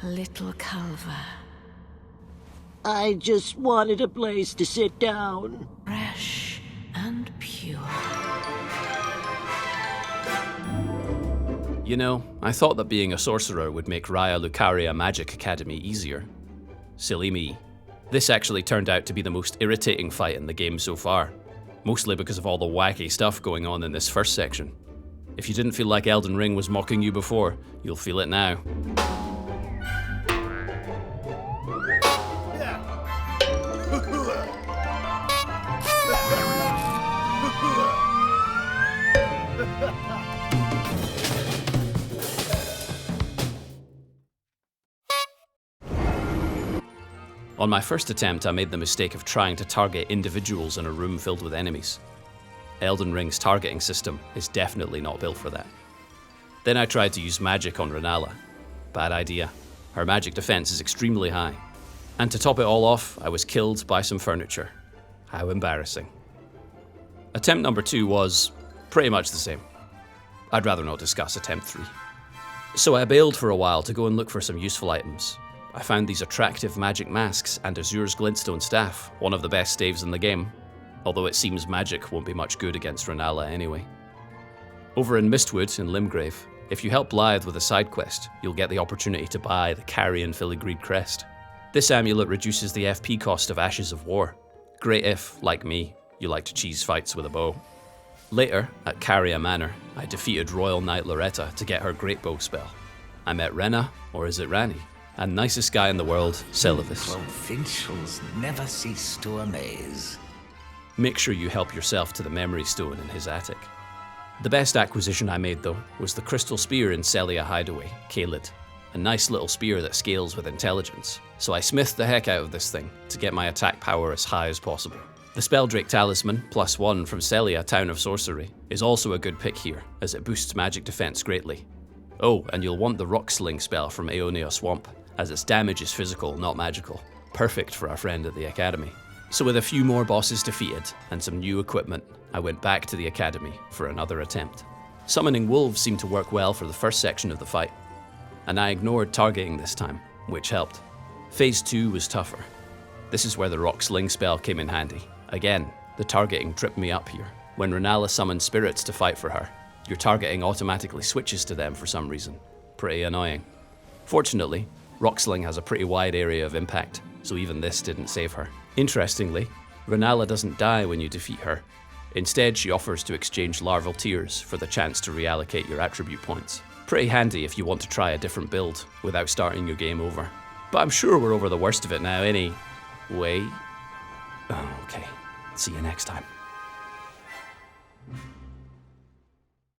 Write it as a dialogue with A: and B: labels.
A: Little Culver,
B: I just wanted a place to sit down.
A: fresh and pure.
C: You know, I thought that being a sorcerer would make Raya Lucaria Magic Academy easier. Silly me. This actually turned out to be the most irritating fight in the game so far, mostly because of all the wacky stuff going on in this first section. If you didn't feel like Elden Ring was mocking you before, you'll feel it now. On my first attempt, I made the mistake of trying to target individuals in a room filled with enemies. Elden Ring's targeting system is definitely not built for that. Then I tried to use magic on Rennala. Bad idea. Her magic defense is extremely high. And to top it all off, I was killed by some furniture. How embarrassing. Attempt number 2 was pretty much the same. I'd rather not discuss attempt 3. So I bailed for a while to go and look for some useful items. I found these attractive magic masks and Azure's glintstone staff, one of the best staves in the game, although it seems magic won't be much good against Rennala anyway. Over in Mistwood in Limgrave, if you help Blythe with a side quest, you'll get the opportunity to buy the Carrion Filigreed Crest. This amulet reduces the FP cost of Ashes of War. Great if, like me, you like to cheese fights with a bow. Later, at Caria Manor, I defeated Royal Knight Loretta to get her Great Bow spell. I met Renna, or is it Ranni? And nicest guy in the world, Celavis.
D: Provincials never cease to amaze.
C: Make sure you help yourself to the Memory Stone in his attic. The best acquisition I made, though, was the Crystal Spear in Celia Hideaway, Caelid. A nice little spear that scales with intelligence. So I smithed the heck out of this thing to get my attack power as high as possible. The Spelldrake Talisman, +1 from Celia, Town of Sorcery, is also a good pick here, as it boosts magic defense greatly. Oh, and you'll want the Rock Sling spell from Aeonia Swamp, as its damage is physical, not magical. Perfect for our friend at the Academy. So with a few more bosses defeated, and some new equipment, I went back to the Academy for another attempt. Summoning wolves seemed to work well for the first section of the fight, and I ignored targeting this time, which helped. Phase 2 was tougher. This is where the Rock Sling spell came in handy. Again, the targeting tripped me up here. When Rennala summoned spirits to fight for her, your targeting automatically switches to them for some reason. Pretty annoying. Fortunately, Rocksling has a pretty wide area of impact, so even this didn't save her. Interestingly, Rennala doesn't die when you defeat her. Instead, she offers to exchange larval tears for the chance to reallocate your attribute points. Pretty handy if you want to try a different build without starting your game over. But I'm sure we're over the worst of it now anyway. Oh, okay. See you next time.